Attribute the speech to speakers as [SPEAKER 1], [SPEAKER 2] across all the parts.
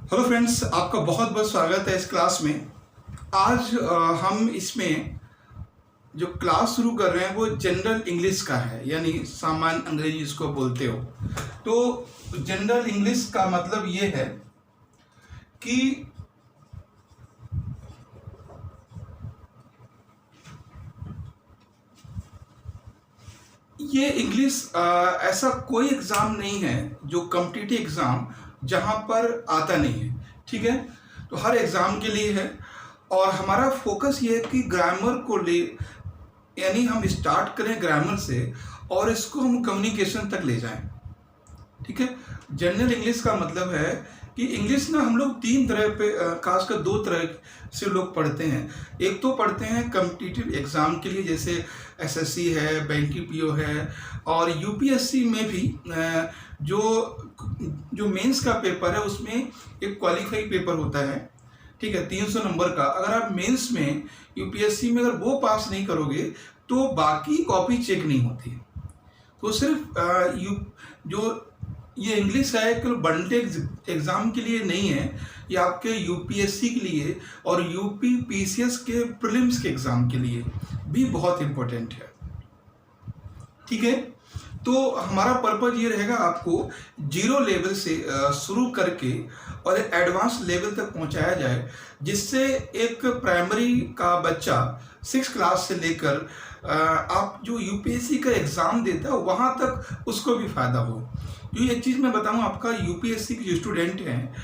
[SPEAKER 1] Hello friends, आपका बहुत बहुत स्वागत है इस क्लास में। आज हम इसमें जो क्लास शुरू कर रहे हैं वो जनरल इंग्लिश का है, यानी सामान्य अंग्रेजी जिसको बोलते हो। तो जनरल इंग्लिश का मतलब ये है कि ये इंग्लिश ऐसा कोई एग्ज़ाम नहीं है जो कॉम्पिटिटिव एग्ज़ाम जहाँ पर आता नहीं है। ठीक है, तो हर एग्ज़ाम के लिए है और हमारा फोकस ये है कि ग्रामर को ले, यानी हम स्टार्ट करें ग्रामर से और इसको हम कम्युनिकेशन तक ले जाएं। ठीक है, जनरल इंग्लिश का मतलब है कि इंग्लिश ना हम लोग तीन तरह पे, खासकर दो तरह से लोग पढ़ते हैं। एक तो पढ़ते हैं कॉम्पिटिटिव एग्ज़ाम के लिए, जैसे एसएससी है, बैंकिंग पीओ है, और यूपीएससी में भी जो मेंस का पेपर है उसमें एक क्वालिफाई पेपर होता है। ठीक है, 300 नंबर का। अगर आप मेंस में यूपीएससी में अगर वो पास नहीं करोगे तो बाकी कॉपी चेक नहीं होती। तो सिर्फ जो ये इंग्लिश है केवल वनडे एग्ज़ाम के लिए नहीं है, ये आपके यूपीएससी के लिए और यूपी पीसीएस के प्रीलिम्स के एग्ज़ाम के लिए भी बहुत इम्पोर्टेंट है। ठीक है, तो हमारा पर्पज ये रहेगा आपको जीरो लेवल से शुरू करके और एडवांस लेवल तक पहुंचाया जाए, जिससे एक प्राइमरी का बच्चा 6 क्लास से लेकर आप जो यूपीएससी का एग्ज़ाम देता है वहाँ तक उसको भी फ़ायदा हो। जो एक चीज़ मैं बताऊँ, आपका यूपीएससी के जो स्टूडेंट हैं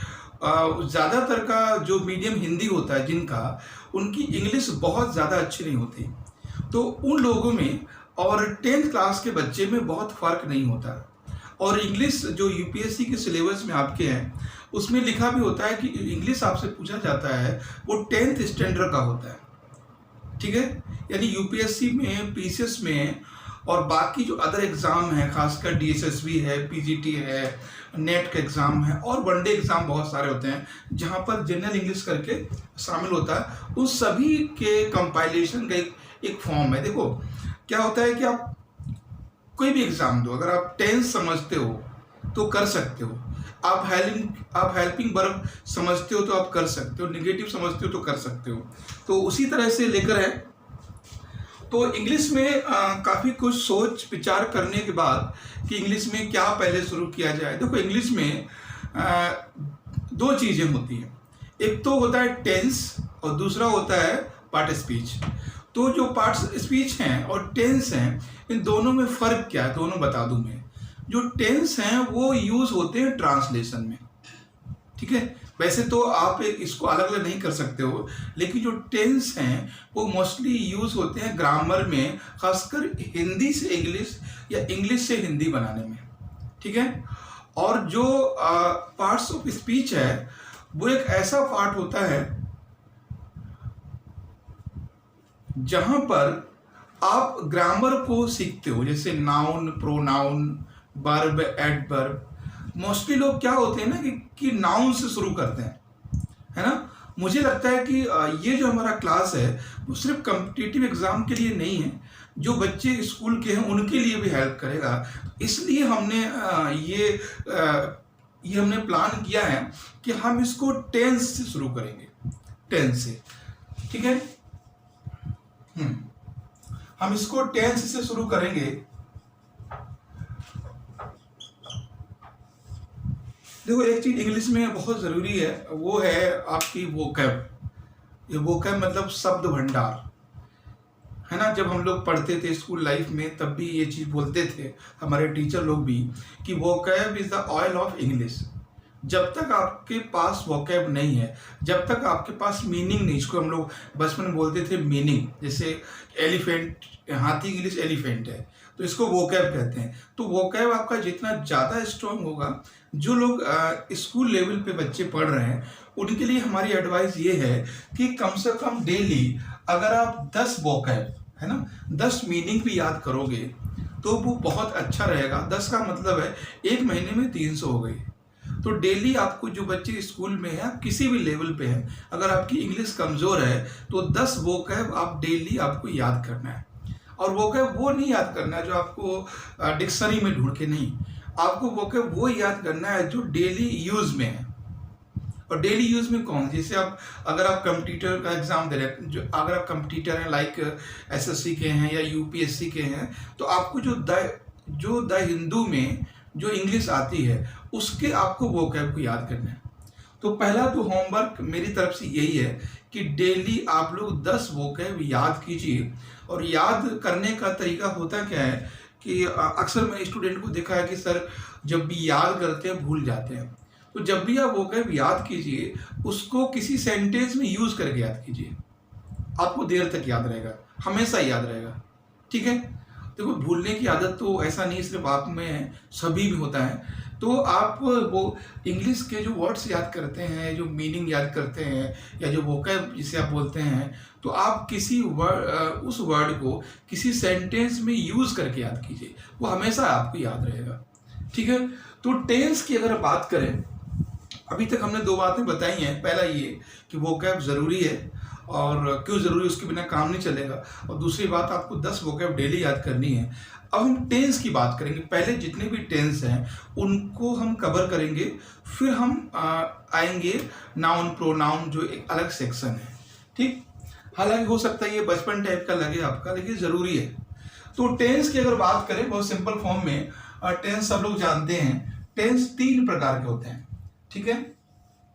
[SPEAKER 1] ज़्यादातर का जो मीडियम हिंदी होता है जिनका, उनकी इंग्लिश बहुत ज़्यादा अच्छी नहीं होती। तो उन लोगों में और 10th क्लास के बच्चे में बहुत फ़र्क नहीं होता। और इंग्लिश जो यूपीएससी के सिलेबस में आपके हैं उसमें लिखा भी होता है कि इंग्लिश आपसे पूछा जाता है वो 10th स्टैंडर्ड का होता है। ठीक है, यानी यूपीएससी में, पीसीएस में और बाकी जो अदर एग्ज़ाम हैं, खासकर डीएसएसबी है, पीजीटी है, नेट का एग्ज़ाम है और वनडे एग्ज़ाम बहुत सारे होते हैं जहाँ पर जनरल इंग्लिश करके शामिल होता है। उस सभी के कंपाइलेशन का एक फॉर्म है। देखो क्या होता है कि आप कोई भी एग्ज़ाम दो, अगर आप टेंस समझते हो तो कर सकते हो, आप हेल्पिंग वर्ब समझते हो तो आप कर सकते हो, निगेटिव समझते हो तो कर सकते हो। तो उसी तरह से लेकर है। तो इंग्लिश में काफ़ी कुछ सोच विचार करने के बाद कि इंग्लिश में क्या पहले शुरू किया जाए। देखो इंग्लिश में दो चीज़ें होती हैं, एक तो होता है टेंस और दूसरा होता है पार्ट स्पीच। तो जो पार्ट स्पीच हैं और टेंस हैं, इन दोनों में फ़र्क क्या है दोनों बता दूं मैं। जो टेंस हैं वो यूज़ होते हैं ट्रांसलेशन में। ठीक है, वैसे तो आप इसको अलग अलग नहीं कर सकते हो, लेकिन जो टेंस हैं वो मोस्टली यूज़ होते हैं ग्रामर में, खासकर हिंदी से इंग्लिश या इंग्लिश से हिंदी बनाने में। ठीक है, और जो पार्ट्स ऑफ स्पीच है वो एक ऐसा पार्ट होता है जहाँ पर आप ग्रामर को सीखते हो, जैसे noun, pronoun, verb, adverb. Mostly लोग क्या होते हैं ना कि नाउन से शुरू करते हैं, है ना। मुझे लगता है कि ये जो हमारा क्लास है वो सिर्फ कॉम्पिटिटिव एग्ज़ाम के लिए नहीं है, जो बच्चे स्कूल के हैं उनके लिए भी हेल्प करेगा। इसलिए हमने ये हमने प्लान किया है कि हम इसको टेंस से शुरू करेंगे, टेंस से। ठीक है, हम इसको टेंस से शुरू करेंगे। देखो एक चीज इंग्लिश में बहुत जरूरी है, वो है आपकी वोकैब। ये वोकैब मतलब शब्द भंडार, है ना। जब हम लोग पढ़ते थे स्कूल लाइफ में तब भी ये चीज बोलते थे हमारे टीचर लोग भी कि vocab is the oil of English. जब तक आपके पास वोकैब नहीं है, जब तक आपके पास मीनिंग नहीं, इसको हम लोग बचपन में बोलते थे मीनिंग, जैसे एलिफेंट, हाथी इंग्लिश एलिफेंट है, तो इसको वोकैब कहते हैं। तो वोकैब आपका जितना ज़्यादा स्ट्रॉन्ग होगा, जो लोग स्कूल लेवल पे बच्चे पढ़ रहे हैं उनके लिए हमारी एडवाइस ये है कि कम से कम डेली अगर आप 10 वोकैब, है ना, 10 मीनिंग भी याद करोगे तो वो बहुत अच्छा रहेगा। 10 का मतलब है एक महीने में 300 हो गई। तो डेली आपको, जो बच्चे स्कूल में हैं, किसी भी लेवल पे हैं, अगर आपकी इंग्लिश कमज़ोर है तो 10 वोकैब आप डेली आपको याद करना है। और वोकैब वो नहीं याद करना है जो आपको डिक्शनरी में ढूंढ के नहीं, आपको वोकैब वो याद करना है जो डेली यूज़ में है। और डेली यूज में कौन, जैसे आप अगर आप कंप्यूटर का एग्जाम दे रहे हैं, जो अगर आप कंप्यूटर हैं लाइक एसएससी के हैं या यूपीएससी के हैं, तो आपको जो द हिंदू में जो इंग्लिश आती है उसके आपको वोकैब को याद करना है। तो पहला तो होमवर्क मेरी तरफ से यही है कि डेली आप लोग 10 वोकैब याद कीजिए। और याद करने का तरीका होता क्या है कि अक्सर मैंने स्टूडेंट को देखा है कि सर जब भी याद करते हैं भूल जाते हैं। तो जब भी आप वोकैब याद कीजिए उसको किसी सेंटेंस में यूज करके याद कीजिए, आपको देर तक याद रहेगा, हमेशा याद रहेगा। ठीक है, देखो भूलने की आदत तो ऐसा नहीं सिर्फ आप में है, सभी में होता है। तो आप वो इंग्लिश के जो वर्ड्स याद करते हैं, जो मीनिंग याद करते हैं, या जो वोकैब जिसे आप बोलते हैं, तो आप किसी उस वर्ड को किसी सेंटेंस में यूज करके याद कीजिए, वो हमेशा आपको याद रहेगा। ठीक है, तो टेंस की अगर बात करें, अभी तक हमने 2 बातें बताई हैं। पहला ये कि वोकैब ज़रूरी है और क्यों ज़रूरी, उसके बिना काम नहीं चलेगा। और दूसरी बात, आपको 10 वोकैब डेली याद करनी है। अब हम टेंस की बात करेंगे। पहले जितने भी टेंस हैं उनको हम कवर करेंगे, फिर हम आएंगे नाउन प्रोनाउन, जो एक अलग सेक्शन है। ठीक, हालांकि हो सकता है ये बचपन टाइप का लगे आपका, लेकिन ज़रूरी है। तो टेंस की अगर बात करें बहुत सिंपल फॉर्म में, टेंस सब लोग जानते हैं। टेंस 3 प्रकार के होते हैं। ठीक है,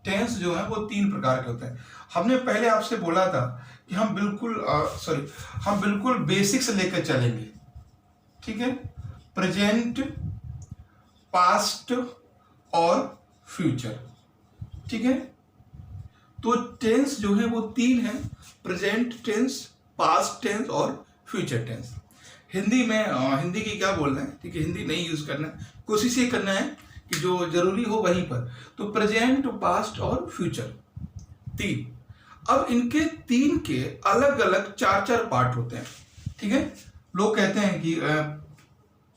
[SPEAKER 1] टेंस जो है वो 3 प्रकार के होते हैं। हमने पहले आपसे बोला था कि हम बिल्कुल बेसिक से लेकर चलेंगे। ठीक है, प्रेजेंट, पास्ट और फ्यूचर। ठीक है, तो टेंस जो है वो 3 है, प्रेजेंट टेंस, पास्ट टेंस और फ्यूचर टेंस। हिंदी में हिंदी की क्या बोलना है, ठीक है, हिंदी नहीं यूज करना है, कोशिश ये करना है कि जो जरूरी हो वहीं पर। तो प्रेजेंट, पास्ट और फ्यूचर 3। अब इनके 3 के अलग अलग 4-4 पार्ट होते हैं। ठीक है, लोग कहते हैं कि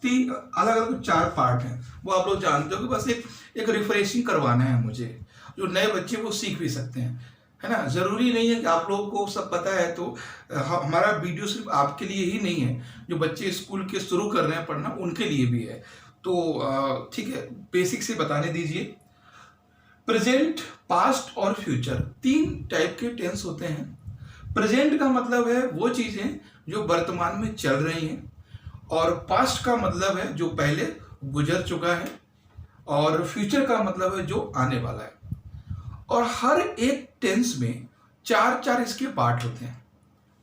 [SPEAKER 1] 3 अलग अलग 4 पार्ट हैं, वो आप लोग जानते हो कि बस एक रिफ्रेशिंग करवाना है मुझे, जो नए बच्चे वो सीख भी सकते हैं, है ना। जरूरी नहीं है कि आप लोगों को सब पता है। तो हमारा वीडियो सिर्फ आपके लिए ही नहीं है, जो बच्चे स्कूल के शुरू कर रहे हैं पढ़ना उनके लिए भी है। तो ठीक है, बेसिक से बताने दीजिए। प्रेजेंट, पास्ट और फ्यूचर 3 टाइप के टेंस होते हैं। प्रेजेंट का मतलब है वो चीजें जो वर्तमान में चल रही हैं, और पास्ट का मतलब है जो पहले गुजर चुका है, और फ्यूचर का मतलब है जो आने वाला है। और हर एक टेंस में 4-4 इसके पार्ट होते हैं।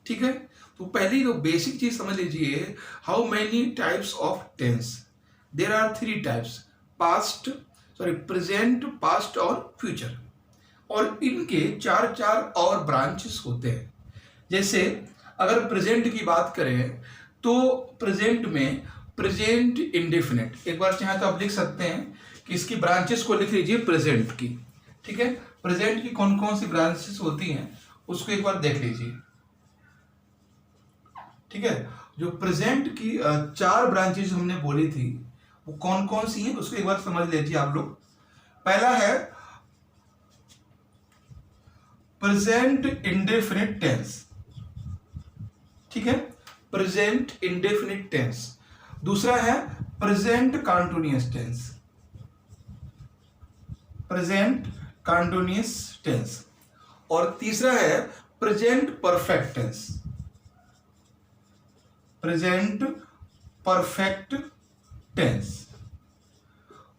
[SPEAKER 1] ठीक है, तो पहली तो बेसिक चीज समझ लीजिए, how many types of tense. There are 3 types, present, past और फ्यूचर। और इनके 4-4 और ब्रांचेस होते हैं। जैसे अगर प्रेजेंट की बात करें तो प्रेजेंट में प्रेजेंट इंडेफिनिट, एक बार चाहे तो आप लिख सकते हैं कि इसकी ब्रांचेस को लिख लीजिए प्रेजेंट की। ठीक है, प्रेजेंट की कौन कौन सी ब्रांचेस होती हैं उसको एक बार देख लीजिए। ठीक है, जो प्रेजेंट की 4 ब्रांचेस हमने बोली थी वो कौन कौन सी हैं उसको एक बार समझ लीजिए आप लोग। पहला है प्रेजेंट इंडेफिनिट टेंस। ठीक है, प्रेजेंट इंडेफिनिट टेंस। दूसरा है present continuous tense, present continuous tense. और तीसरा है present perfect tense, present perfect tense.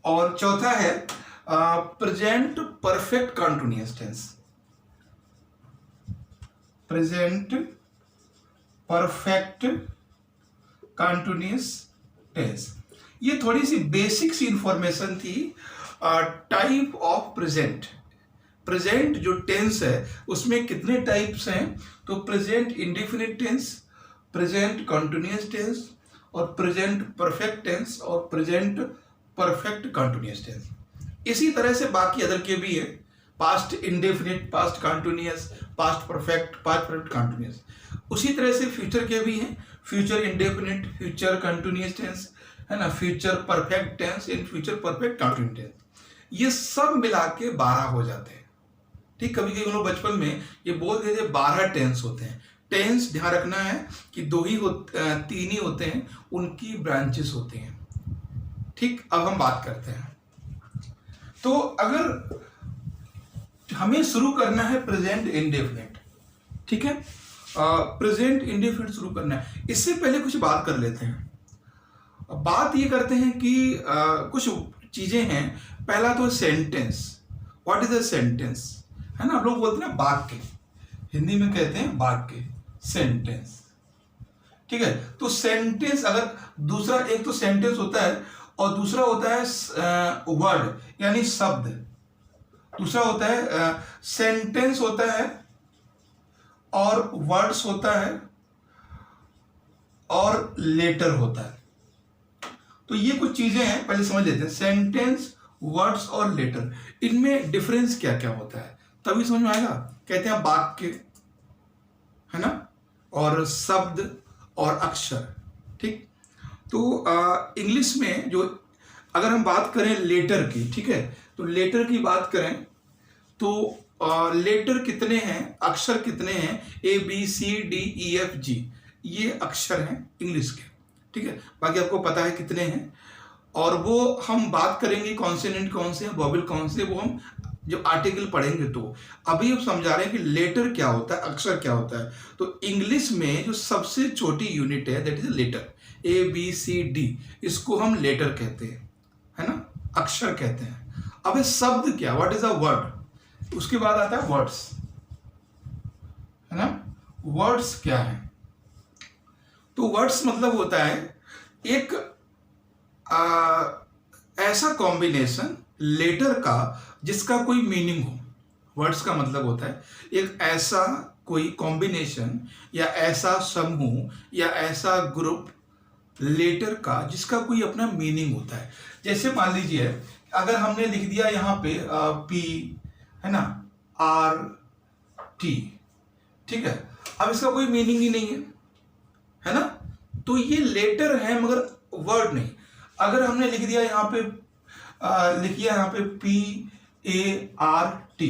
[SPEAKER 1] और चौथा है present perfect continuous tense, present perfect continuous tense. ये थोड़ी सी बेसिक सी इंफॉर्मेशन थी टाइप ऑफ प्रेजेंट। प्रेजेंट जो टेंस है उसमें कितने टाइप्स हैं, तो present indefinite tense, present continuous tense, और प्रेजेंट परफेक्ट टेंस, और प्रेजेंट परफेक्ट कंटीन्यूअस टेंस। इसी तरह से बाकी अदर के भी है, past indefinite, past continuous, past perfect, past perfect continuous. उसी तरह से फ्यूचर के भी हैं, future indefinite, future continuous tense, है ना, future perfect tense and future perfect continuous tense. ये सब मिला के 12 हो जाते हैं। ठीक, कभी कभी लोग बचपन में ये बोल देते 12 टेंस होते हैं। टेंस ध्यान रखना है कि 3 ही होते हैं, उनकी ब्रांचेस होती हैं। ठीक, अब हम बात करते हैं। तो अगर हमें शुरू करना है प्रेजेंट इंडेफिनिट, ठीक है। प्रेजेंट इंडेफिनिट शुरू करना है। इससे पहले कुछ बात कर लेते हैं। बात ये करते हैं कि कुछ चीजें हैं। पहला तो sentence, what is a sentence, है ना। हम लोग बोलते हैं वाक्य, हिंदी में कहते हैं वाक्य, सेंटेंस, ठीक है। तो सेंटेंस, अगर दूसरा, एक तो सेंटेंस होता है और दूसरा होता है वर्ड यानी शब्द। दूसरा होता है सेंटेंस होता है और वर्ड्स होता है और लेटर होता है। तो ये कुछ चीजें हैं, पहले समझ लेते हैं। सेंटेंस, वर्ड्स और लेटर, इनमें डिफरेंस क्या क्या होता है, तभी समझ में आएगा। कहते हैं वाक्य, है ना, और शब्द और अक्षर, ठीक। तो इंग्लिश में जो, अगर हम बात करें लेटर की, ठीक है, तो लेटर की बात करें तो लेटर कितने हैं, अक्षर कितने हैं, ABCDEFG, ये अक्षर हैं इंग्लिश के, ठीक है। बाकी आपको पता है कितने हैं, और वो हम बात करेंगे कॉन्सोनेंट कौन से हैं, वोवेल कौन से, वो हम जो आर्टिकल पढ़ेंगे। तो अभी हम समझा रहे हैं कि लेटर क्या होता है, अक्षर क्या होता है। तो इंग्लिश में जो सबसे छोटी यूनिट है दैट इज लेटर, ABCD, इसको हम लेटर कहते हैं, है ना, अक्षर कहते हैं। अब ये शब्द क्या, व्हाट इज अ वर्ड, उसके बाद आता है वर्ड्स, है ना। वर्ड्स क्या है, तो वर्ड्स मतलब होता है एक ऐसा कॉम्बिनेशन लेटर का जिसका कोई मीनिंग हो। वर्ड्स का मतलब होता है एक ऐसा कोई कॉम्बिनेशन या ऐसा समूह या ऐसा ग्रुप लेटर का जिसका कोई अपना मीनिंग होता है। जैसे मान लीजिए अगर हमने लिख दिया यहाँ पे P, है ना, RT, ठीक है, अब इसका कोई मीनिंग ही नहीं है ना, तो ये लेटर है मगर वर्ड नहीं। अगर हमने लिख दिया यहाँ पे लिखिए यहाँ पे PART,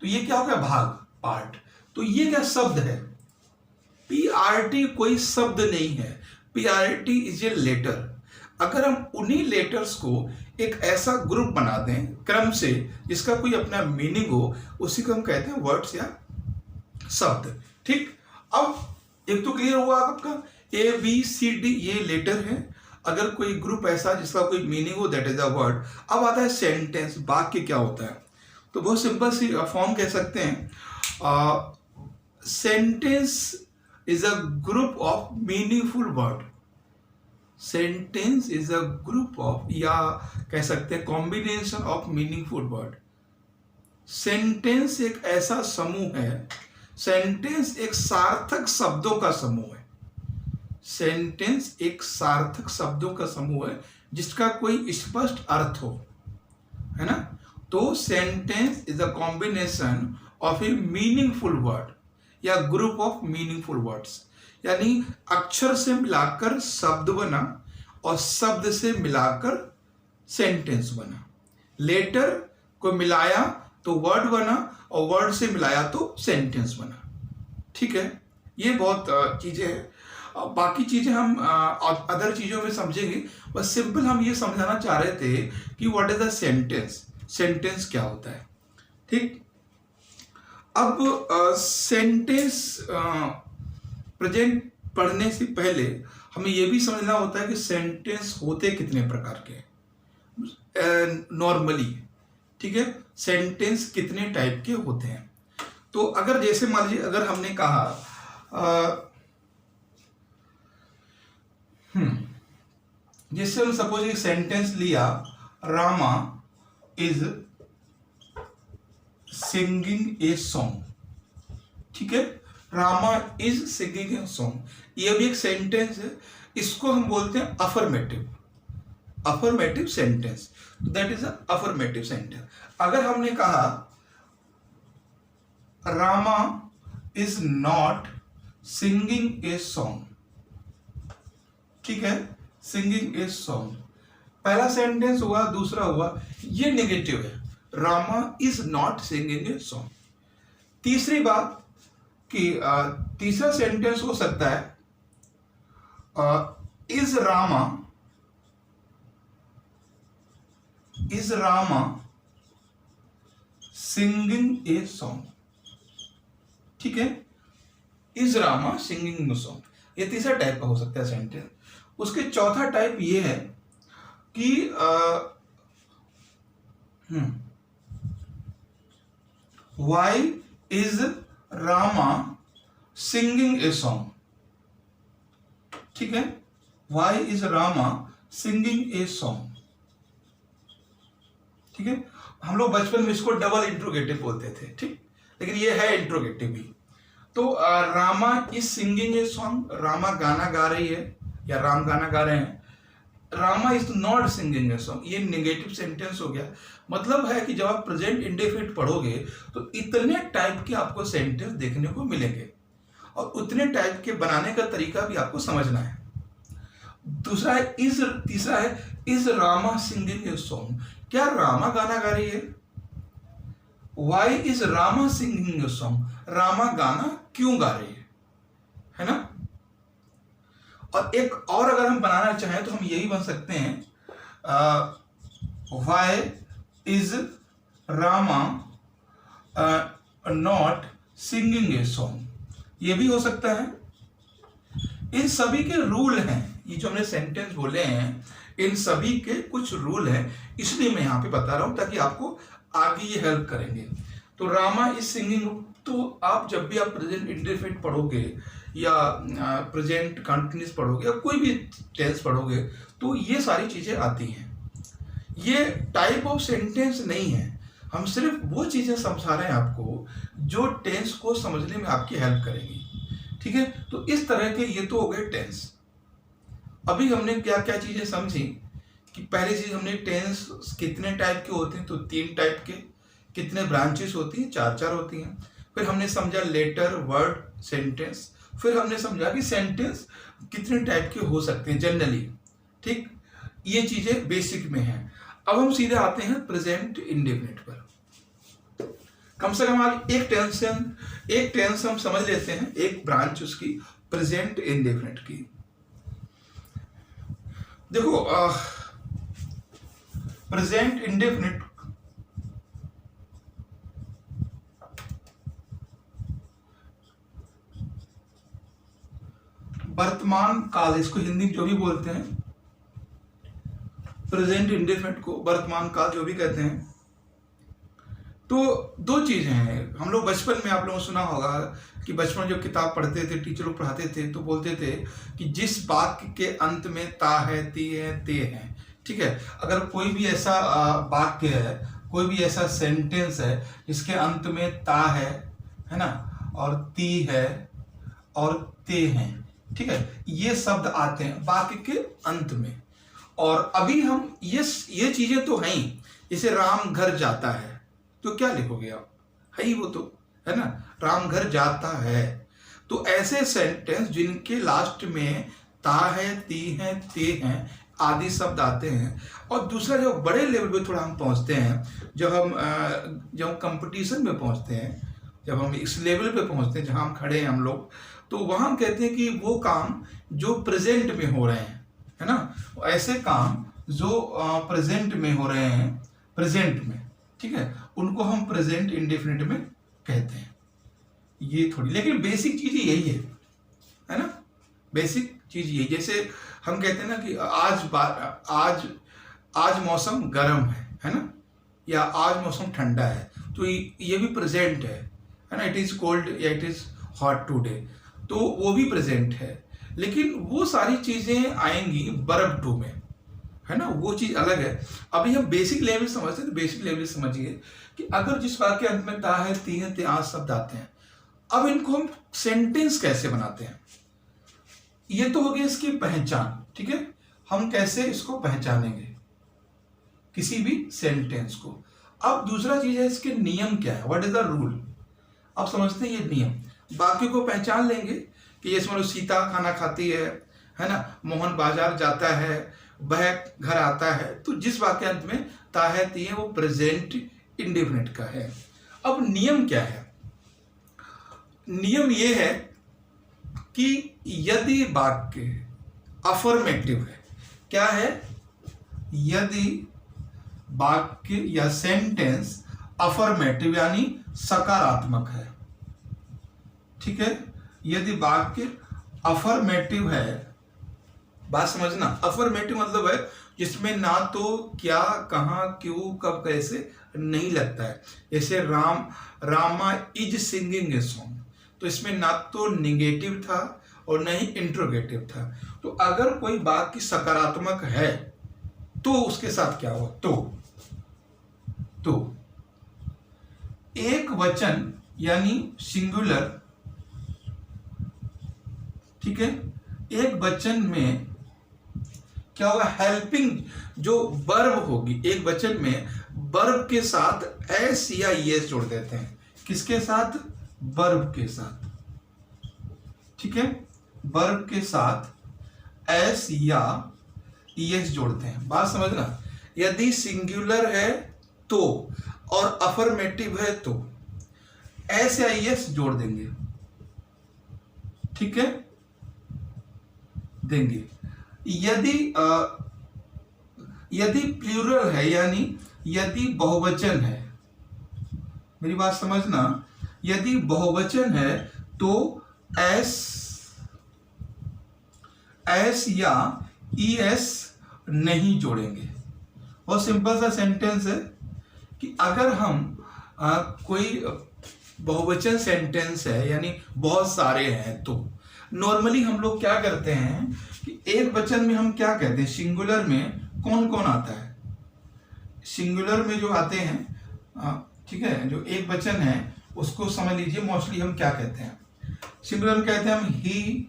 [SPEAKER 1] तो ये क्या हो गया, भाग, पार्ट। तो ये क्या शब्द है, PRT कोई शब्द नहीं है, PRT इज ए लेटर। अगर हम उन्हीं लेटर्स को एक ऐसा ग्रुप बना दें क्रम से जिसका कोई अपना मीनिंग हो, उसी को हम कहते हैं वर्ड्स या शब्द, ठीक। अब एक तो क्लियर हुआ आपका, ABCD ये लेटर है, अगर कोई ग्रुप ऐसा जिसका कोई मीनिंग हो दैट इज अ वर्ड। अब आता है सेंटेंस, वाक्य क्या होता है, तो बहुत सिंपल सी फॉर्म कह सकते हैं, sentence is a group of meaningful word. Sentence is a group of, या कह सकते हैं combination of meaningful word. Sentence एक ऐसा समूह है, सेंटेंस एक सार्थक शब्दों का समूह है। सेंटेंस एक सार्थक शब्दों का समूह है जिसका कोई स्पष्ट अर्थ हो, है ना। तो sentence is a combination of A meaningful word या ग्रुप ऑफ मीनिंगफुल वर्ड्स, यानी अक्षर से मिलाकर शब्द बना और शब्द से मिलाकर सेंटेंस बना। लेटर को मिलाया तो वर्ड बना और वर्ड से मिलाया तो सेंटेंस बना, ठीक है। ये बहुत चीजें हैं, बाकी चीजें हम अदर चीजों में समझेंगे। बस सिंपल हम ये समझाना चाह रहे थे कि what is the sentence, sentence क्या होता है, ठीक। अब सेंटेंस प्रेजेंट पढ़ने से पहले हमें यह भी समझना होता है कि सेंटेंस होते कितने प्रकार के नॉर्मली, ठीक है। सेंटेंस कितने टाइप के होते हैं, तो अगर जैसे मान लीजिए अगर हमने कहा जिससे हम सपोज एक सेंटेंस लिया, Rama is singing a song, ठीक है, Rama is singing a song, ये भी एक सेंटेंस है। इसको हम बोलते हैं affirmative, affirmative sentence, that is affirmative sentence. अगर हमने कहा Rama is not singing a song, ठीक है, सिंगिंग ए सॉन्ग, पहला सेंटेंस हुआ, दूसरा हुआ, ये नेगेटिव है, Rama is not singing a song. तीसरी बात कि तीसरा सेंटेंस हो सकता है इज सिंगिंग ए सॉन्ग, ठीक है, is Rama singing a song, ये तीसरा टाइप का हो सकता है सेंटेंस। उसके चौथा टाइप ये है कि why is Rama singing a song, ठीक है, why is Rama singing a song, ठीक है। हम लोग बचपन में इसको डबल इंट्रोगेटिव बोलते थे, ठीक, लेकिन ये है इंट्रोगेटिव भी। तो Rama is singing a song, Rama गाना गा रही है या राम गाना गा रहे हैं। Rama is not singing a song, ये नेगेटिव सेंटेंस हो गया। मतलब है कि जब आप प्रेजेंट इंडेफिनिट पढ़ोगे तो इतने टाइप के आपको सेंटेंस देखने को मिलेंगे और उतने टाइप के बनाने का तरीका भी आपको समझना है। दूसरा है इज, तीसरा है is Rama singing a song, क्या रामा गाना गा रही है। Why is Rama singing a song, Rama गाना क्यों गा रही है ना। और एक और अगर हम बनाना चाहें तो हम यही बन सकते हैं, why is Rama not singing a song, ये भी हो सकता है। इन सभी के रूल हैं, ये जो हमने सेंटेंस बोले हैं इन सभी के कुछ रूल हैं, इसलिए मैं यहाँ पे बता रहा हूँ ताकि आपको आगे ये हेल्प करेंगे। तो रामा इज सिंगिंग, तो आप जब भी आप प्रेजेंट इंडेफिनिट पढ़ोगे या प्रेजेंट कंटिन्यूअस पढ़ोगे या कोई भी टेंस पढ़ोगे तो ये सारी चीज़ें आती हैं। ये टाइप ऑफ सेंटेंस नहीं है, हम सिर्फ वो चीज़ें समझा रहे हैं आपको जो टेंस को समझने में आपकी हेल्प करेगी, ठीक है। तो इस तरह के ये तो हो गए टेंस। अभी हमने क्या क्या चीज़ें समझी कि पहली चीज़ हमने टेंस कितने टाइप के होते हैं, तो 3 टाइप के, कितने ब्रांचेस होती हैं, 4 होती हैं। फिर हमने समझा लेटर, वर्ड, सेंटेंस। फिर हमने समझा कि सेंटेंस कितने टाइप के हो सकते हैं जनरली, ठीक, ये चीज़ें बेसिक में हैं। अब हम सीधे आते हैं प्रेजेंट इंडेफिनिट पर। कम से कम आज एक टेंस हम समझ लेते हैं, एक ब्रांच उसकी प्रेजेंट इंडेफिनिट की। देखो प्रेजेंट इंडेफिनिट वर्तमान काल, इसको हिंदी में जो भी बोलते हैं, प्रेजेंट इंडेफिनिट को वर्तमान काल जो भी कहते हैं। तो 2 चीजें हैं। हम लोग बचपन में, आप लोगों ने सुना होगा कि बचपन में जब किताब पढ़ते थे, टीचर लोग पढ़ाते थे तो बोलते थे कि जिस वाक्य के अंत में ता है, ती है, ते है, ठीक है। अगर कोई भी ऐसा वाक्य है, कोई भी ऐसा सेंटेंस है जिसके अंत में ता है ना, और ती है और ते हैं, ठीक है, ये शब्द आते हैं वाक्य के अंत में। और अभी हम ये चीजें तो हैं ही, जैसे राम घर जाता है तो क्या लिखोगे आप, है ही वो तो, है ना, राम घर जाता है। तो ऐसे सेंटेंस जिनके लास्ट में ता है, ती है, ते हैं आदि शब्द आते हैं। और दूसरा जब बड़े लेवल पे थोड़ा हम पहुंचते हैं, जब हम कंपटीशन में पहुंचते हैं, जब हम इस लेवल पे पहुंचते हैं जहां हम खड़े हैं हम लोग, तो वहां हम कहते हैं कि वो काम जो प्रेजेंट में हो रहे हैं, है ना, ऐसे काम जो प्रेजेंट में हो रहे हैं, प्रेजेंट में, ठीक है, उनको हम प्रेजेंट इंडेफिनिट में कहते हैं। ये थोड़ी, लेकिन बेसिक चीज यही है ना, बेसिक चीज यही। जैसे हम कहते हैं ना कि आज मौसम गर्म है ना, या आज मौसम ठंडा है, तो ये भी प्रेजेंट है ना, इट इज कोल्ड या इट इज हॉट टुडे, तो वो भी प्रेजेंट है। लेकिन वो सारी चीजें आएंगी वर्ब टू में, है ना, वो चीज अलग है। अभी हम बेसिक लेवल समझते हैं, तो बेसिक लेवल समझिए कि अगर जिस वाक्य अंत में ता है, ती है, ते आज शब्द आते हैं, अब इनको हम सेंटेंस कैसे बनाते हैं। ये तो हो गया इसकी पहचान, ठीक है, हम कैसे इसको पहचानेंगे किसी भी सेंटेंस को। अब दूसरा चीज है इसके नियम क्या है, व्हाट इज द रूल। आप समझते हैं ये नियम, वाक्य को पहचान लेंगे कि जैसे मान लो सीता खाना खाती है ना, मोहन बाजार जाता है, वह घर आता है, तो जिस वाक्य अंत में ता है, ती है, वो प्रेजेंट इंडेफिनिट का है। अब नियम क्या है, नियम ये है कि यदि वाक्य अफर्मेटिव है, क्या है, यदि वाक्य या सेंटेंस अफर्मेटिव यानी सकारात्मक है, ठीक है। यदि वाक्य अफर्मेटिव है, बात समझना, अफर्मेटिव मतलब है जिसमें ना तो क्या, कहाँ, क्यों, कब, कैसे नहीं लगता है। जैसे Rama is singing a song, तो इसमें ना तो निगेटिव था और न ही इंट्रोगेटिव था। तो अगर कोई वाक्य सकारात्मक है तो उसके साथ क्या हुआ, तो एक वचन यानी सिंगुलर, ठीक है, एक वचन में क्या होगा, हेल्पिंग जो वर्ब होगी, एक वचन में वर्ब के साथ एस या एस जोड़ देते हैं। किसके साथ, वर्ब के साथ, ठीक है, वर्ब के साथ एस या एस जोड़ते हैं। बात समझना, यदि सिंगुलर है तो और अफर्मेटिव है तो एस या एस जोड़ देंगे, ठीक है, देंगे। यदि प्लूरल है यानी यदि बहुवचन है, मेरी बात समझना, यदि बहुवचन है तो एस या ईएस नहीं जोड़ेंगे। और सिंपल सा सेंटेंस है कि अगर हम कोई बहुवचन सेंटेंस है यानी बहुत सारे हैं, तो नॉर्मली हम लोग क्या करते हैं कि एक वचन में हम क्या कहते हैं, सिंगुलर में कौन कौन आता है, सिंगुलर में जो आते हैं, ठीक है, जो एक वचन है उसको समझ लीजिए मोस्टली हम क्या कहते हैं, सिंगुलर में कहते हैं हम ही,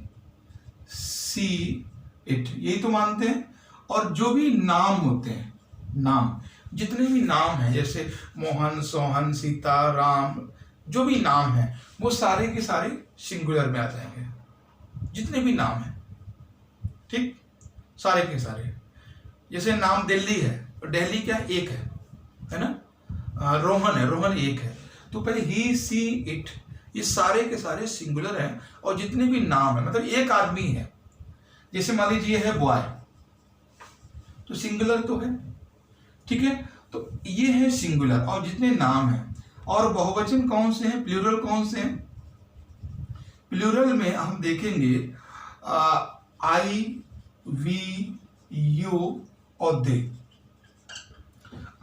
[SPEAKER 1] सी, इट, यही तो मानते हैं। और जो भी नाम होते हैं, नाम, जितने भी नाम हैं, जैसे मोहन, सोहन, सीता, राम, जो भी नाम है वो सारे के सारे सिंगुलर में आ जाएंगे, जितने भी नाम हैं, ठीक, सारे के सारे। जैसे नाम दिल्ली है, तो दिल्ली क्या एक है ना, रोहन है, रोहन एक है, तो पहले ही, सी, इट, ये सारे के सारे सिंगुलर हैं। और जितने भी नाम है, मतलब एक आदमी है, जैसे मान लीजिए है बॉय, तो सिंगुलर तो है, ठीक है, तो ये है सिंगुलर। और जितने नाम हैं, और बहुवचन कौन से हैं, प्लूरल कौन से हैं, प्लूरल में हम देखेंगे आई, वी, यू और दे।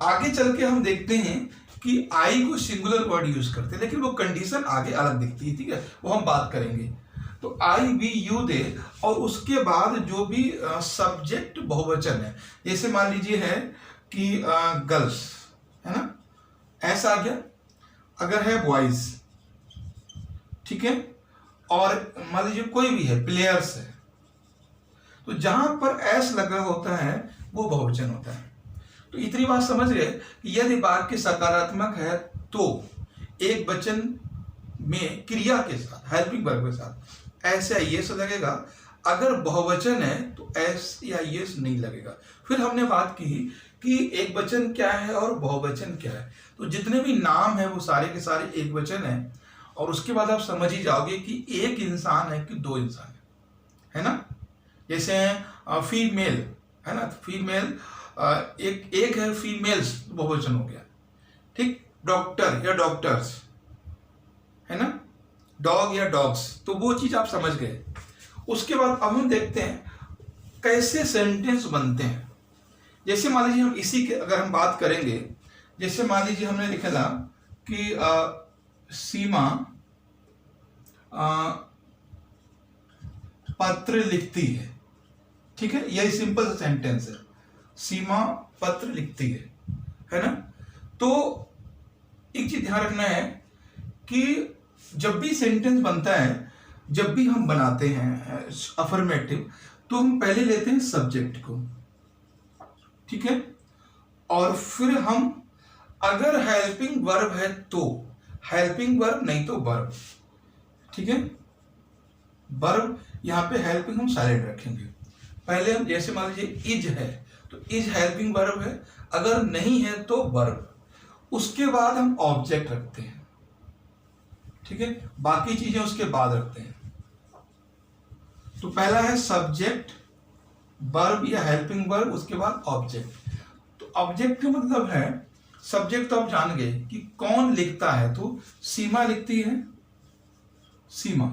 [SPEAKER 1] आगे चल के हम देखते हैं कि आई को सिंगुलर वर्ड यूज करते हैं, लेकिन वो कंडीशन आगे अलग दिखती है, ठीक है, वो हम बात करेंगे। तो आई, वी, यू, दे, और उसके बाद जो भी सब्जेक्ट बहुवचन है, जैसे मान लीजिए है कि गर्ल्स है ना, ऐसा आ गया। अगर है बॉयज, ठीक है, और मान लीजिए कोई भी है, प्लेयर्स है, तो जहां पर एस लगा होता है वो बहुवचन होता है। तो इतनी बात समझ गए कि यदि वाक्य सकारात्मक है तो एक वचन में क्रिया के साथ, हेल्पिंग वर्ब के साथ एस या एस लगेगा। अगर बहुवचन है तो एस या एस नहीं लगेगा। फिर हमने बात की कि एक वचन क्या है और बहुवचन क्या है। तो जितने भी नाम है वो सारे के सारे एक वचन है, और उसके बाद आप समझ ही जाओगे कि एक इंसान है कि दो इंसान है ना। जैसे फीमेल है ना, फीमेल एक है, फीमेल्स बहुवचन हो गया, ठीक। डॉक्टर या डॉक्टर्स है ना, डॉग या डॉग्स, तो वो चीज आप समझ गए। उसके बाद अब हम देखते हैं कैसे सेंटेंस बनते हैं। जैसे मान लीजिए हम इसी के अगर हम बात करेंगे, जैसे मान लीजिए हमने लिखा था कि सीमा पत्र लिखती है, ठीक है, यही सिंपल सा सेंटेंस है, सीमा पत्र लिखती है ना। तो एक चीज ध्यान रखना है कि जब भी सेंटेंस बनता है, जब भी हम बनाते हैं अफर्मेटिव, तो हम पहले लेते हैं सब्जेक्ट को, ठीक है, और फिर हम अगर हेल्पिंग वर्ब है तो हेल्पिंग वर्ब, नहीं तो वर्ब, ठीक है। वर्ब यहां पे हेल्पिंग हम साइलेंट रखेंगे। पहले हम जैसे मान लीजिए इज है तो इज हेल्पिंग वर्ब है, अगर नहीं है तो वर्ब। उसके बाद हम ऑब्जेक्ट रखते हैं, ठीक है, बाकी चीजें उसके बाद रखते हैं। तो पहला है सब्जेक्ट, वर्ब या हेल्पिंग वर्ब, उसके बाद ऑब्जेक्ट। तो ऑब्जेक्ट का मतलब है सब्जेक्ट तो आप जान गए कि कौन लिखता है, तो सीमा लिखती है, सीमा।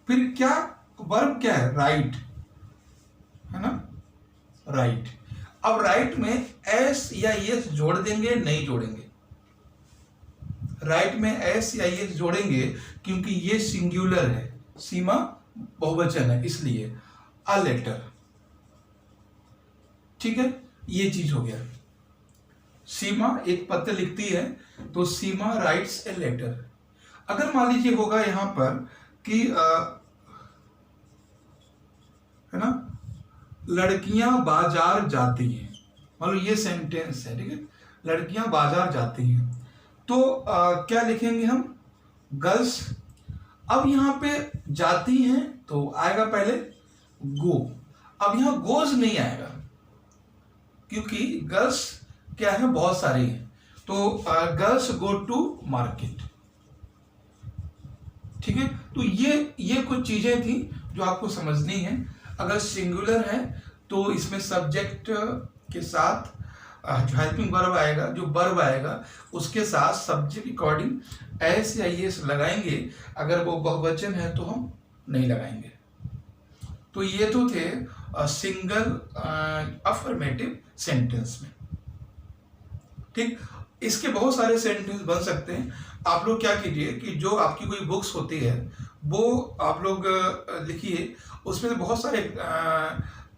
[SPEAKER 1] फिर क्या वर्ब क्या है, राइट, है ना, राइट। अब राइट में एस या एस जोड़ देंगे, नहीं जोड़ेंगे। राइट में एस या एस जोड़ेंगे क्योंकि ये सिंगुलर है, सीमा बहुवचन है, इसलिए अ लेटर। ठीक है, ये चीज हो गया। सीमा एक पत्र लिखती है, तो सीमा राइट्स ए लेटर। अगर मान लीजिए होगा यहां पर कि है ना, लड़कियां बाजार जाती हैं, मान लो ये सेंटेंस है, ठीक है, लड़कियां बाजार जाती हैं, तो क्या लिखेंगे हम, गर्ल्स। अब यहां पे जाती हैं तो आएगा पहले गो। अब यहां गोज नहीं आएगा क्योंकि गर्ल्स क्या है, बहुत सारी हैं, तो गर्ल्स गो टू मार्केट। ठीक है, तो ये कुछ चीजें थी जो आपको समझनी है। अगर सिंगुलर है तो इसमें सब्जेक्ट के साथ जो हेल्पिंग वर्ब आएगा, जो वर्ब आएगा उसके साथ सब्जेक्ट अकॉर्डिंग एस या एस लगाएंगे। अगर वो बहुवचन है तो हम नहीं लगाएंगे। तो ये तो थे सिंगल अफर्मेटिव सेंटेंस में। ठीक, इसके बहुत सारे सेंटेंस बन सकते हैं। आप लोग क्या कीजिए कि जो आपकी कोई बुक्स होती है वो आप लोग लिखिए, उसमें बहुत सारे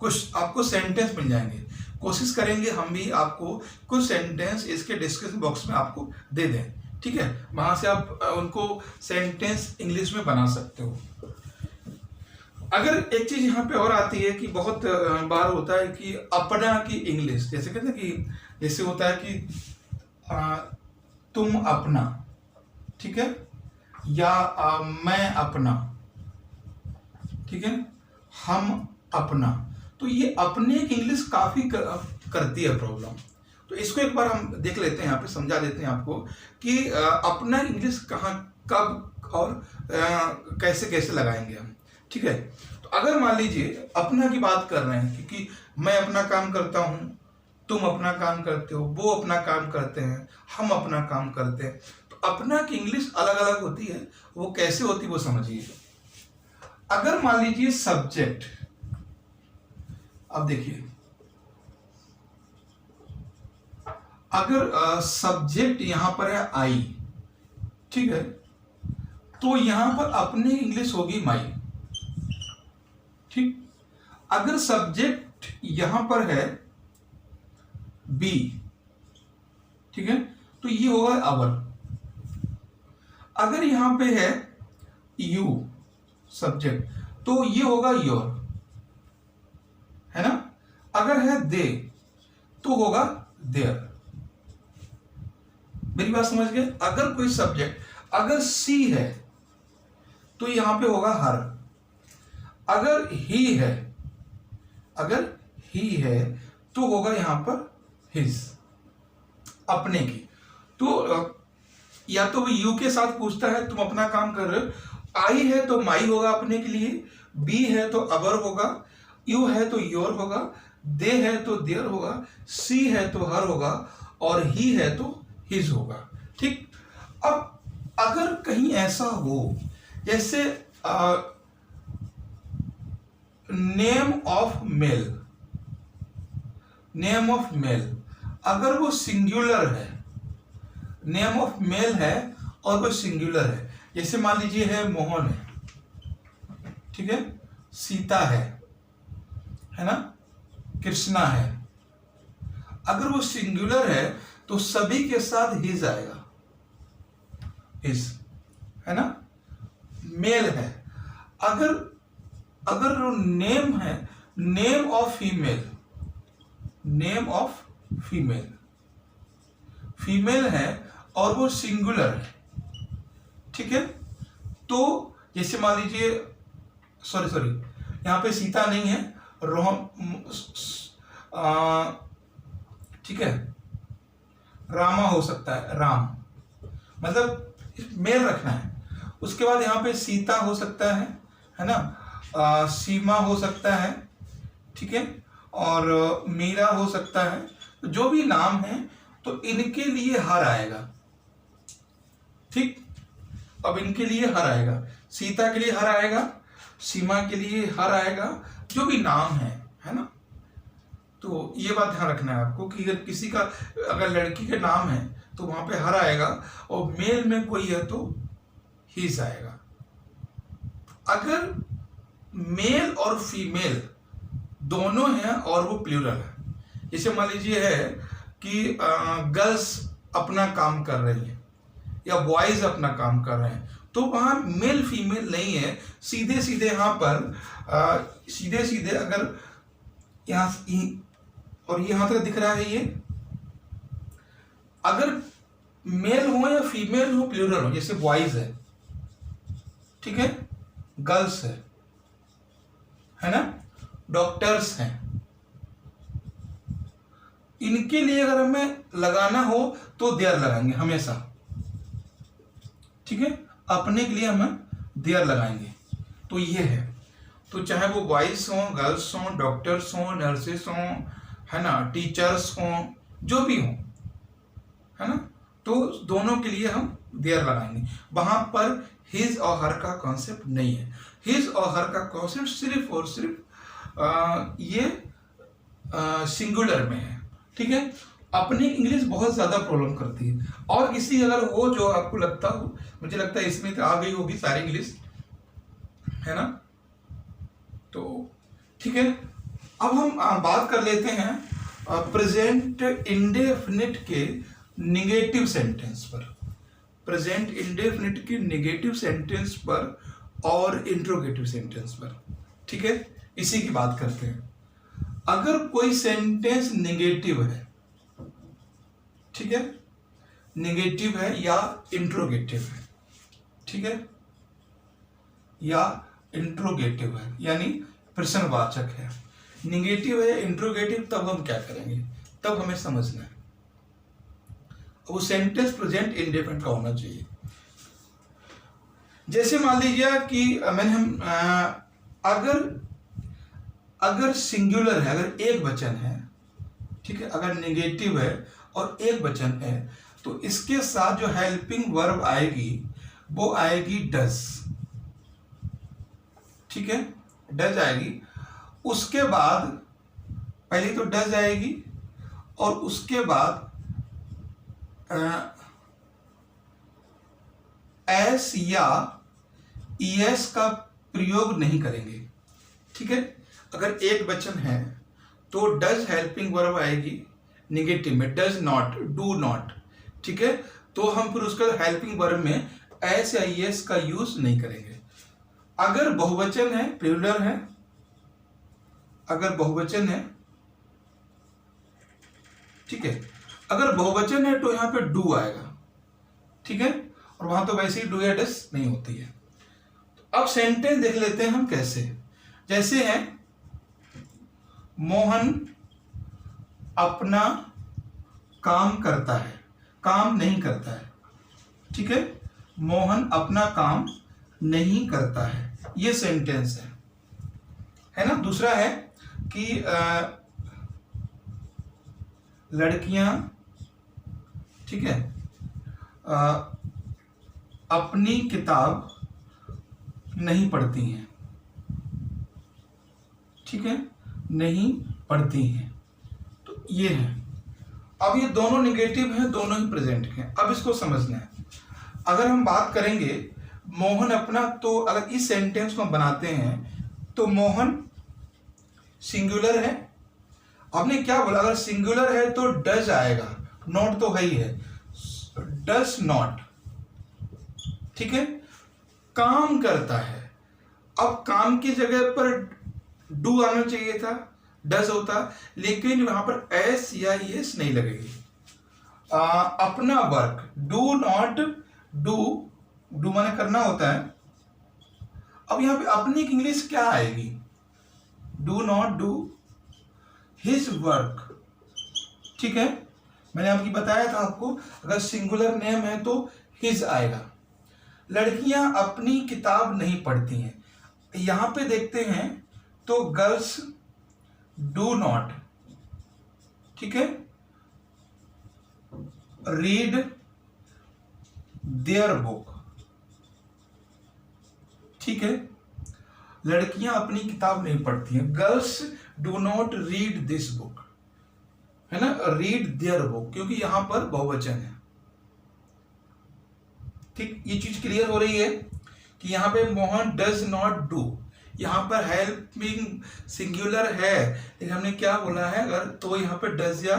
[SPEAKER 1] कुछ आपको सेंटेंस मिल जाएंगे। कोशिश करेंगे हम भी आपको कुछ सेंटेंस इसके डिस्क्रिप्शन बॉक्स में आपको दे दें, ठीक है, वहां से आप उनको सेंटेंस इंग्लिश में बना सकते हो। अगर एक चीज यहाँ पे और आती है कि बहुत बार होता है कि अपना की इंग्लिश, जैसे कहते हैं कि जैसे होता है कि तुम अपना, ठीक है, या मैं अपना, ठीक है, हम अपना। तो ये अपने की इंग्लिश काफी करती है प्रॉब्लम। तो इसको एक बार हम देख लेते हैं, यहाँ पे समझा देते हैं आपको कि अपना इंग्लिश कहाँ, कब और कैसे कैसे लगाएंगे हम। ठीक है, तो अगर मान लीजिए अपना की बात कर रहे हैं क्योंकि मैं अपना काम करता हूं, तुम अपना काम करते हो, वो अपना काम करते हैं, हम अपना काम करते हैं, तो अपना की इंग्लिश अलग अलग होती है। वो कैसे होती है वो समझिए। अगर मान लीजिए सब्जेक्ट, अब देखिए अगर सब्जेक्ट यहां पर है आई, ठीक है, तो यहां पर अपनी इंग्लिश होगी माई। ठीक, अगर सब्जेक्ट यहां पर है बी, ठीक है, तो ये होगा अवर। अगर यहां पे है यू सब्जेक्ट, तो ये होगा योर, है ना। अगर है दे तो होगा देयर। मेरी बात समझ गए। अगर कोई सब्जेक्ट, अगर सी है तो यहां पे होगा हर। अगर ही है, अगर ही है तो होगा यहां पर हिज, अपने की। तो या तो वो यू के साथ पूछता है तुम अपना काम कर रहे हो, आई है तो माई होगा अपने के लिए, बी है तो अवर होगा, यू है तो योर होगा, दे है तो देयर होगा, सी है तो हर होगा, और ही है तो हिज होगा। ठीक, अब अगर कहीं ऐसा हो जैसे name of male, name of male, अगर वो सिंगुलर है, नेम ऑफ मेल है और वो सिंगुलर है, जैसे मान लीजिए है मोहन है, ठीक है, सीता है ना, कृष्णा है। अगर वो सिंगुलर है तो सभी के साथ हिज आएगा, हिज, है ना। मेल है, अगर अगर वो नेम है, name of female, name of female, female है और वो सिंगुलर है, ठीक है। तो जैसे मान लीजिए सॉरी यहां पे सीता नहीं है, ठीक है, रामा हो सकता है, राम, मतलब मेल रखना है। उसके बाद यहाँ पे सीता हो सकता है ना, सीमा हो सकता है, ठीक है, और मीरा हो सकता है। तो जो भी नाम है तो इनके लिए हर आएगा। ठीक, अब इनके लिए हर आएगा, सीता के लिए हर आएगा, सीमा के लिए हर आएगा, जो भी नाम है ना। तो ये बात ध्यान रखना है आपको कि अगर किसी का, अगर लड़की का नाम है तो वहां पे हर आएगा, और मेल में कोई है तो हिज आएगा। अगर मेल और फीमेल दोनों हैं और वो प्लूरल है, जैसे मान लीजिए है कि गर्ल्स अपना काम कर रही है या बॉयज अपना काम कर रहे हैं, तो वहां मेल फीमेल नहीं है, सीधे सीधे यहाँ पर सीधे सीधे अगर यहाँ और यहां तक दिख रहा है, ये अगर मेल हो या फीमेल हो, प्लूरल हो, जैसे बॉयज है, ठीक है, गर्ल्स है ना, डॉक्टर्स हैं, इनके लिए अगर हमें लगाना हो तो देयर लगाएंगे हमेशा। ठीक है, अपने के लिए हम देयर लगाएंगे। तो ये है, तो चाहे वो बॉयज हों, गर्ल्स हों, डॉक्टर्स हों, नर्सेस हों, है ना, टीचर्स हों, जो भी हों, है ना, तो दोनों के लिए हम देयर लगाएंगे। वहां पर हिज और हर का कॉन्सेप्ट नहीं है। हिज और हर का कॉन्सेप्ट सिर्फ और सिर्फ ये सिंगुलर में है। ठीक है, अपनी इंग्लिश बहुत ज्यादा प्रॉब्लम करती है, और किसी अगर हो जो आपको लगता हो, मुझे लगता है इसमें तो आ गई होगी सारी इंग्लिश, है ना। तो ठीक है, अब हम बात कर लेते हैं प्रेजेंट इंडेफिनिट के निगेटिव सेंटेंस पर, प्रेजेंट इंडेफिनिट के निगेटिव सेंटेंस पर और इंट्रोगेटिव सेंटेंस पर। ठीक है, इसी की बात करते हैं। अगर कोई सेंटेंस निगेटिव है, ठीक है, निगेटिव है या इंट्रोगेटिव है, ठीक है, या इंट्रोगेटिव है यानी प्रश्नवाचक है, निगेटिव है, इंट्रोगेटिव, तब हम क्या करेंगे, तब हमें समझना है वो सेंटेंस प्रेजेंट इंडेफिनिट का होना चाहिए। जैसे मान लीजिए कि मैंने हम अगर सिंगुलर है, अगर एक वचन है, ठीक है, अगर नेगेटिव है और एक वचन है, तो इसके साथ जो हेल्पिंग वर्ब आएगी वो आएगी डज। ठीक है, डज आएगी, उसके बाद पहले तो डज आएगी और उसके बाद एस या ईएस का प्रयोग नहीं करेंगे। ठीक है, अगर एक वचन है तो डज हेल्पिंग वर्ब आएगी निगेटिव में, डज नॉट, डू नॉट। ठीक है, तो हम फिर उसका हेल्पिंग वर्ब में एस या ईएस का यूज नहीं करेंगे। अगर बहुवचन है, प्लूरल है, अगर बहुवचन है, ठीक है, अगर बहुवचन है तो यहां पे डू आएगा। ठीक है, और वहां तो वैसे ही डू या डज नहीं होती है। तो अब सेंटेंस देख लेते हैं हम कैसे। जैसे है मोहन अपना काम करता है, काम नहीं करता है। ठीक है, मोहन अपना काम नहीं करता है, ये सेंटेंस है ना। दूसरा है कि लड़कियां, ठीक है, अपनी किताब नहीं पढ़ती हैं। ठीक है, नहीं पढ़ती हैं, तो ये है। अब ये दोनों निगेटिव हैं, दोनों ही प्रेजेंट हैं। अब इसको समझना है। अगर हम बात करेंगे मोहन अपना, तो अगर इस सेंटेंस को हम बनाते हैं तो मोहन सिंगुलर है। आपने क्या बोला, अगर सिंगुलर है तो डज आएगा, नॉट तो है ही है, डज नॉट। ठीक है, काम करता है, अब काम की जगह पर डू आना चाहिए था, डज होता, लेकिन वहां पर एस या एस नहीं लगेगी। अपना work, do not do, do माने करना होता है। अब यहां पे अपनी की इंग्लिश क्या आएगी, do not do his work. ठीक है, मैंने आपकी बताया था आपको, अगर सिंगुलर नेम है तो हिज आएगा। लड़कियां अपनी किताब नहीं पढ़ती हैं, यहां पे देखते हैं तो गर्ल्स डू नॉट, ठीक है, रीड देयर बुक, ठीक है। लड़कियां अपनी किताब नहीं पढ़ती हैं, girls do not read this book, है ना, रीड देयर बुक, क्योंकि यहां पर बहुवचन है, ठीक। ये चीज क्लियर हो रही है कि यहां पे मोहन डज नॉट डू, यहां पर हेल्पिंग सिंगुलर है, लेकिन हमने क्या बोला है, अगर तो यहां पर डज या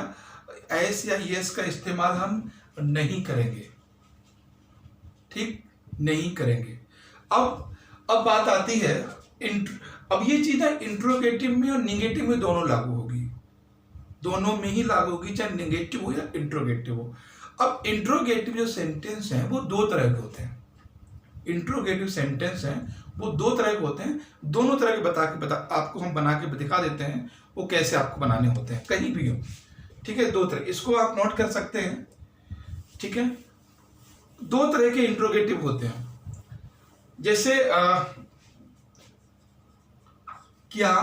[SPEAKER 1] एस या यस का इस्तेमाल हम नहीं करेंगे, ठीक, नहीं करेंगे। अब बात आती है अब ये चीज है इंट्रोगेटिव में और निगेटिव में दोनों लागू होगी, दोनों में ही लागू होगी, चाहे निगेटिव हो या इंट्रोगेटिव हो। अब इंट्रोगेटिव जो सेंटेंस हैं वो दो तरह के होते हैं, इंट्रोगेटिव सेंटेंस हैं वो दो तरह के होते हैं, दोनों तरह के आपको हम बना के दिखा देते हैं वो कैसे आपको बनाने होते हैं, कहीं भी हो, ठीक है। दो तरह, इसको आप नोट कर सकते हैं, ठीक है। दो तरह के इंट्रोगेटिव होते हैं, जैसे क्या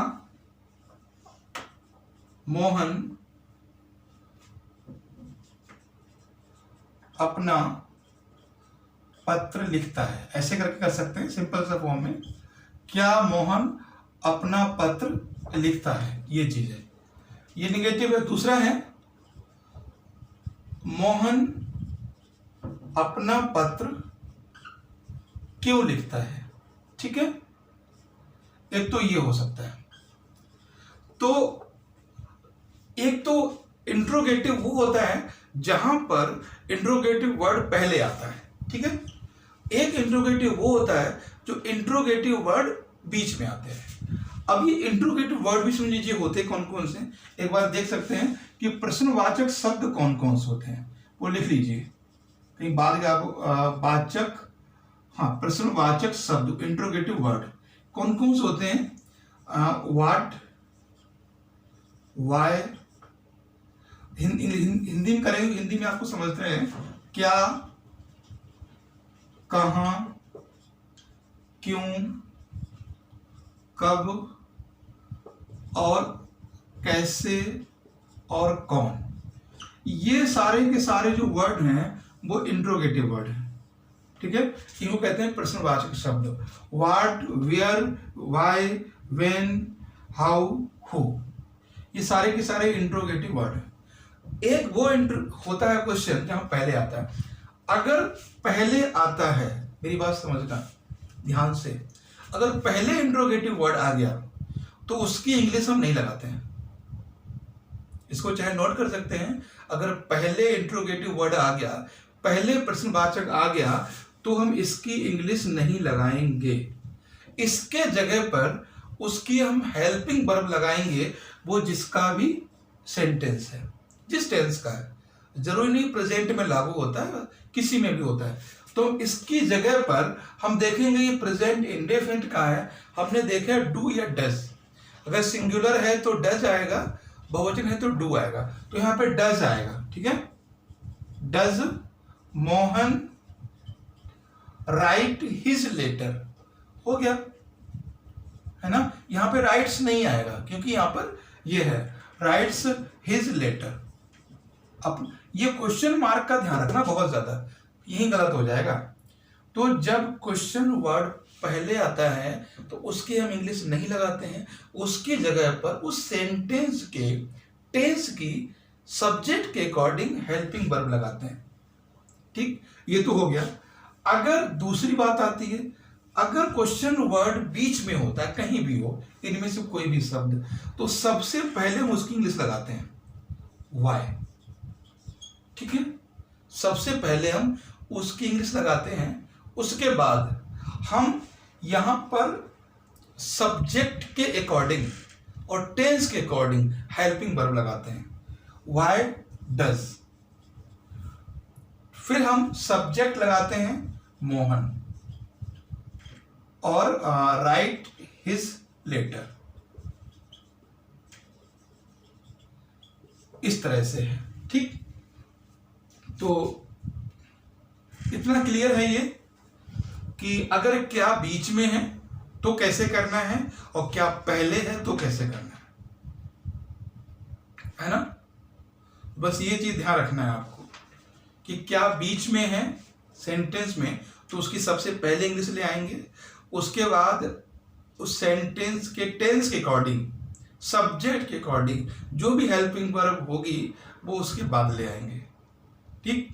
[SPEAKER 1] मोहन अपना पत्र लिखता है, ऐसे करके कर सकते हैं सिंपल सा फॉर्म में, क्या मोहन अपना पत्र लिखता है, ये चीज है, ये निगेटिव है। दूसरा है मोहन अपना पत्र क्यों लिखता है, ठीक है। एक तो ये हो सकता है, तो एक तो इंट्रोगेटिव वो होता है जहां पर इंट्रोगेटिव वर्ड पहले आता है, ठीक है। एक इंट्रोगेटिव वो होता है जो इंट्रोगेटिव वर्ड बीच में आते हैं। अब ये इंट्रोगेटिव वर्ड भी सुन लीजिए होते कौन कौन से, एक बार देख सकते हैं कि प्रश्नवाचक शब्द कौन कौन से होते हैं, वो लिख लीजिए कहीं बाद वाचक, हाँ, प्रश्नवाचक शब्द इंट्रोगेटिव वर्ड कौन कौन से होते हैं, व्हाट, वाई, हिंदी में करेंगे, हिंदी में आपको समझते हैं, क्या, कहां, क्यों, कब और कैसे और कौन, ये सारे के सारे जो वर्ड हैं वो इंट्रोगेटिव वर्ड है, ठीक है। इनको कहते हैं प्रश्नवाचक शब्द, what, where, why, when, how, who, ये सारे के सारे इंट्रोगेटिव वर्ड है। एक वो होता है क्वेश्चन जहां पहले आता है, अगर पहले आता है, मेरी बात समझना ध्यान से, अगर पहले इंट्रोगेटिव वर्ड आ गया तो उसकी इंग्लिश हम नहीं लगाते हैं, इसको चाहे नोट कर सकते हैं, अगर पहले इंट्रोगेटिव वर्ड आ गया, पहले प्रश्नवाचक आ गया, तो हम इसकी इंग्लिश नहीं लगाएंगे, इसके जगह पर उसकी हम हेल्पिंग वर्ब लगाएंगे, वो जिसका भी सेंटेंस है, जिस टेंस का है, जरूरी नहीं प्रेजेंट में लागू होता है, किसी में भी होता है। तो इसकी जगह पर हम देखेंगे ये प्रेजेंट इंडेफिनिट का है, हमने देखा डू या डज, अगर सिंगुलर है तो डज आएगा, बहुवचन है तो डू आएगा, तो यहां पे डज आएगा, ठीक है। Does Mohan write his letter, हो गया, है ना। यहां पे राइट्स नहीं आएगा क्योंकि यहां पर ये है राइट्स हिज लेटर। अब ये क्वेश्चन मार्क का ध्यान रखना बहुत ज्यादा, यही गलत हो जाएगा। तो जब क्वेश्चन वर्ड पहले आता है तो उसकी हम इंग्लिश नहीं लगाते हैं, उसकी जगह पर उस सेंटेंस के टेंस की सब्जेक्ट के अकॉर्डिंग हेल्पिंग वर्ब लगाते हैं, ठीक, ये तो हो गया। अगर दूसरी बात आती है, अगर क्वेश्चन वर्ड बीच में होता है, कहीं भी हो, इनमें से कोई भी शब्द, तो सबसे पहले हम उसकी इंग्लिश लगाते हैं वाई, ठीक है। सबसे पहले हम उसकी इंग्लिश लगाते हैं, उसके बाद हम यहां पर सब्जेक्ट के अकॉर्डिंग और टेंस के अकॉर्डिंग हेल्पिंग वर्ब लगाते हैं, वाई डज, फिर हम सब्जेक्ट लगाते हैं मोहन और राइट हिज लेटर, इस तरह से है, ठीक। तो इतना क्लियर है ये कि अगर क्या बीच में है तो कैसे करना है और क्या पहले है तो कैसे करना है ना। बस ये चीज ध्यान रखना है आपको, कि क्या बीच में है सेंटेंस में, तो उसकी सबसे पहले इंग्लिश ले आएंगे। उसके बाद उस सेंटेंस के टेंस के अकॉर्डिंग, सब्जेक्ट के अकॉर्डिंग जो भी हेल्पिंग वर्ब होगी वो उसके बाद ले आएंगे। ठीक।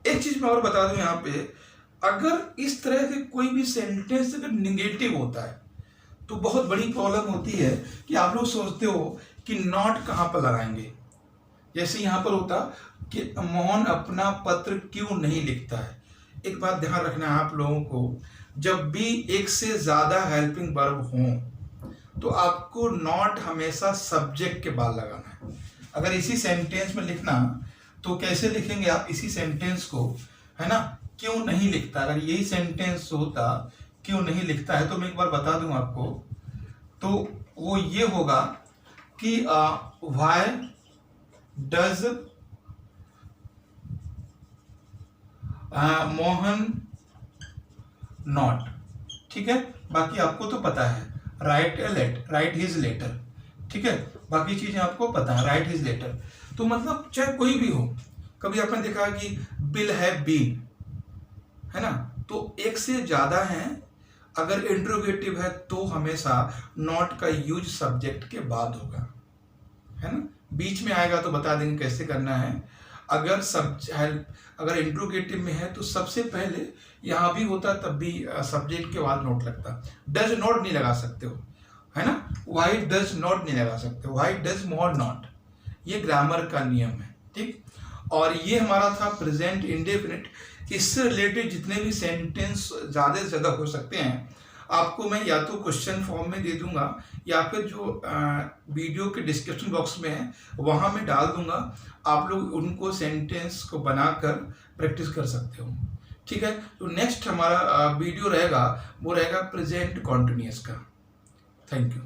[SPEAKER 1] एक चीज मैं और बता दूं यहाँ पे, अगर इस तरह से कोई भी सेंटेंस अगर निगेटिव होता है तो बहुत बड़ी प्रॉब्लम होती है कि आप लोग सोचते हो कि नॉट कहाँ पर लगाएंगे। जैसे यहाँ पर होता कि मोहन अपना पत्र क्यों नहीं लिखता है। एक बात ध्यान रखना है आप लोगों को, जब भी एक से ज्यादा हेल्पिंग वर्ब हो तो आपको नॉट हमेशा सब्जेक्ट के बाद लगाना है। अगर इसी सेंटेंस में लिखना तो कैसे लिखेंगे आप इसी सेंटेंस को, है ना, क्यों नहीं लिखता। अगर यही सेंटेंस होता क्यों नहीं लिखता है, तो मैं एक बार बता दूं आपको, तो वो ये होगा कि व्हाई डज मोहन नॉट। ठीक है, बाकी आपको तो पता है, राइट हिज लेटर। ठीक है, बाकी चीजें आपको पता है, राइट हिज लेटर। तो मतलब चाहे कोई भी हो, कभी आपने देखा कि बिल है बीन, है ना, तो एक से ज्यादा है, अगर इंट्रोगेटिव है तो हमेशा नॉट का यूज सब्जेक्ट के बाद होगा, है ना। बीच में आएगा तो बता देंगे कैसे करना है। अगर इंट्रोगेटिव में है तो सबसे पहले यहां भी होता तब भी सब्जेक्ट के बाद नोट लगता। डज नॉट नहीं लगा सकते हो, है ना, व्हाई डज नॉट नहीं लगा सकते हो, व्हाई डज मोहन नॉट, ये ग्रामर का नियम है। ठीक। और ये हमारा था प्रेजेंट इंडेफिनिट। इससे रिलेटेड जितने भी सेंटेंस ज्यादा से ज्यादा हो सकते हैं आपको मैं या तो क्वेश्चन फॉर्म में दे दूंगा या फिर जो वीडियो के डिस्क्रिप्शन बॉक्स में है वहां मैं डाल दूंगा। आप लोग उनको सेंटेंस को बनाकर प्रैक्टिस कर सकते हो। ठीक है, तो नेक्स्ट हमारा वीडियो रहेगा वो रहेगा प्रेजेंट कॉन्टिन्यूअस का। Thank you.